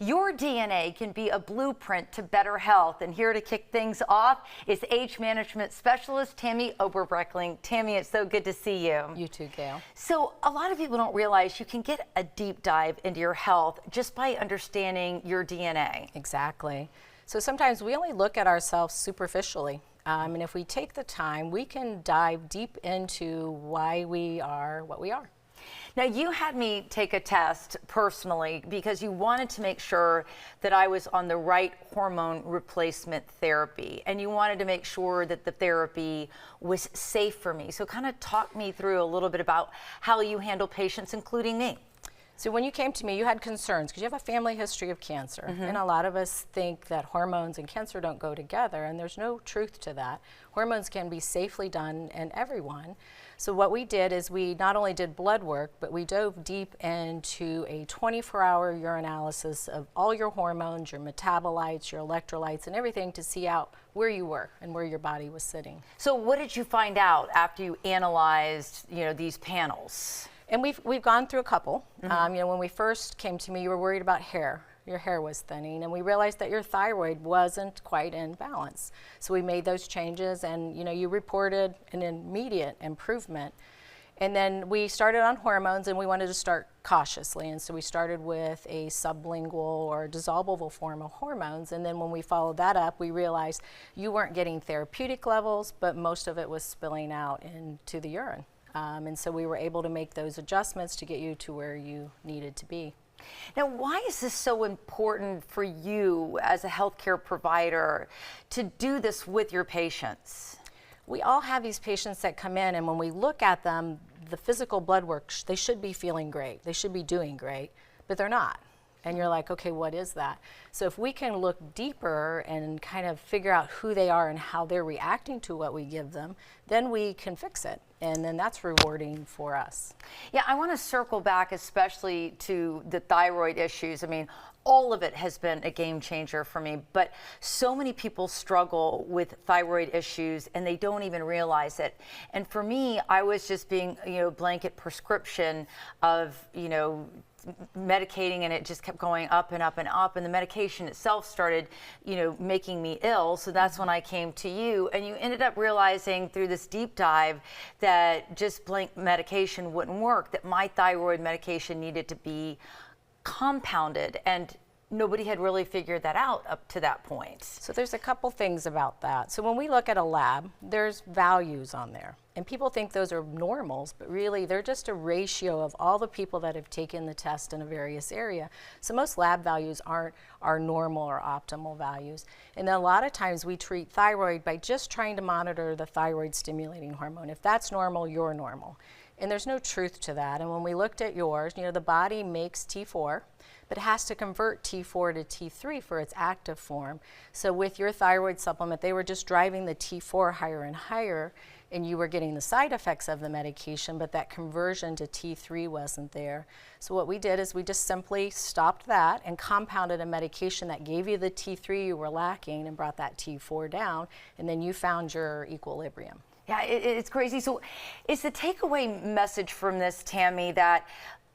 Your DNA can be a blueprint to better health. And here to kick things off is age management specialist Tammy Oberbreckling. Tammy, it's so good to see you. You too, Gail. So a lot of people don't realize you can get a deep dive into your health just by understanding your DNA. Exactly. So sometimes we only look at ourselves superficially. And if we take the time, we can dive deep into why we are what we are. Now, you had me take a test personally because you wanted to make sure that I was on the right hormone replacement therapy, and you wanted to make sure that the therapy was safe for me. So kind of talk me through a little bit about how you handle patients, including me. So when you came to me, you had concerns because you have a family history of cancer. And a lot of us think that hormones and cancer don't go together, and there's no truth to that. Hormones can be safely done in everyone. So what we did is we not only did blood work, but we dove deep into a 24-hour urinalysis of all your hormones, your metabolites, your electrolytes, and everything to see out where you were and where your body was sitting. So what did you find out after you analyzed, these panels? And we've gone through a couple. When we first came to me, you were worried about hair. Your hair was thinning, and we realized that your thyroid wasn't quite in balance. So we made those changes, and you reported an immediate improvement. And then we started on hormones, and we wanted to start cautiously. And so we started with a sublingual or dissolvable form of hormones. And then when we followed that up, we realized you weren't getting therapeutic levels, but most of it was spilling out into the urine. And so we were able to make those adjustments to get you to where you needed to be. Now, why is this so important for you as a healthcare provider to do this with your patients? We all have these patients that come in, and when we look at them, the physical blood work, they should be feeling great. They should be doing great, but they're not. And you're like, okay, what is that? So if we can look deeper and kind of figure out who they are and how they're reacting to what we give them, then we can fix it. And then that's rewarding for us. Yeah, I want to circle back especially to the thyroid issues. I mean, all of it has been a game changer for me, but so many people struggle with thyroid issues and they don't even realize it. And for me, I was just being, blanket prescription of, medicating, and it just kept going up and up and up, and the medication itself started making me ill. So that's when I came to you, and you ended up realizing through this deep dive that just blank medication wouldn't work, that my thyroid medication needed to be compounded, and nobody had really figured that out up to that point. So there's a couple things about that. So when we look at a lab, there's values on there. And people think those are normals, but really they're just a ratio of all the people that have taken the test in a various area. So most lab values aren't our normal or optimal values. And a lot of times we treat thyroid by just trying to monitor the thyroid stimulating hormone. If that's normal, you're normal. And there's no truth to that. And when we looked at yours, the body makes T4, but it has to convert T4 to T3 for its active form. So with your thyroid supplement, they were just driving the T4 higher and higher, and you were getting the side effects of the medication, but that conversion to T3 wasn't there. So what we did is we just simply stopped that and compounded a medication that gave you the T3 you were lacking and brought that T4 down, and then you found your equilibrium. Yeah, it's crazy. So is the takeaway message from this, Tammy, that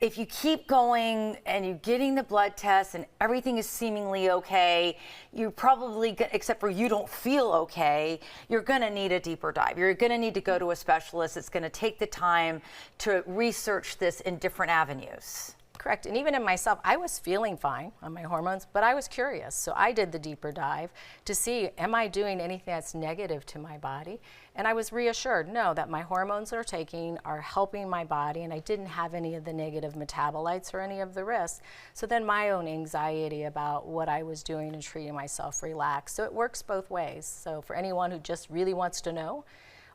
if you keep going and you're getting the blood tests and everything is seemingly okay, you probably, except for you don't feel okay, you're going to need a deeper dive. You're going to need to go to a specialist. It's going to take the time to research this in different avenues. Correct. And even in myself, I was feeling fine on my hormones, but I was curious. So I did the deeper dive to see, am I doing anything that's negative to my body? And I was reassured, no, that my hormones that are taking are helping my body, and I didn't have any of the negative metabolites or any of the risks. So then my own anxiety about what I was doing and treating myself relaxed. So it works both ways. So for anyone who just really wants to know,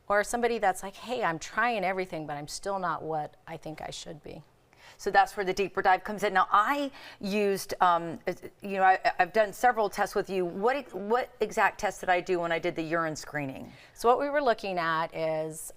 or somebody that's like, hey, I'm trying everything, but I'm still not what I think I should be. So that's where the deeper dive comes in. Now, I used, I've done several tests with you. What exact test did I do when I did the urine screening? So what we were looking at is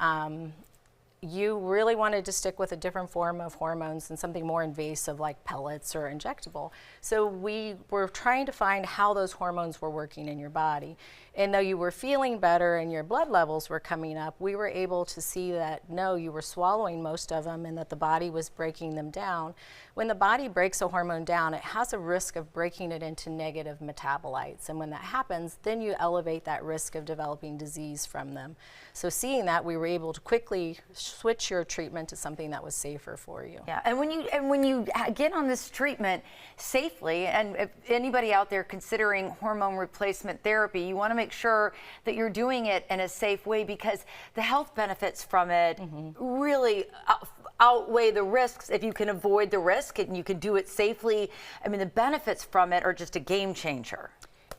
you really wanted to stick with a different form of hormones than something more invasive like pellets or injectable. So we were trying to find how those hormones were working in your body. And though you were feeling better and your blood levels were coming up, we were able to see that no, you were swallowing most of them and that the body was breaking them down. When the body breaks a hormone down, it has a risk of breaking it into negative metabolites. And when that happens, then you elevate that risk of developing disease from them. So seeing that, we were able to quickly switch your treatment to something that was safer for you. Yeah, and when you get on this treatment safely, and if anybody out there considering hormone replacement therapy, you want to make sure that you're doing it in a safe way, because the health benefits from it really outweigh the risks. If you can avoid the risk and you can do it safely, I mean, the benefits from it are just a game changer.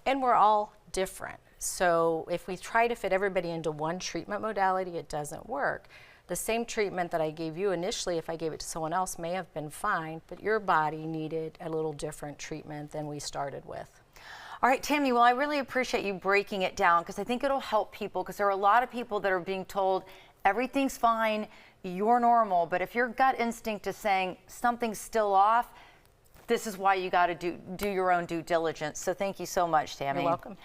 And we're all different. So if we try to fit everybody into one treatment modality, it doesn't work. The same treatment that I gave you initially, if I gave it to someone else, may have been fine, but your body needed a little different treatment than we started with. All right, Tammy, well, I really appreciate you breaking it down, because I think it'll help people, because there are a lot of people that are being told everything's fine, you're normal, but if your gut instinct is saying something's still off, this is why you got to do your own due diligence. So thank you so much, Tammy. You're welcome.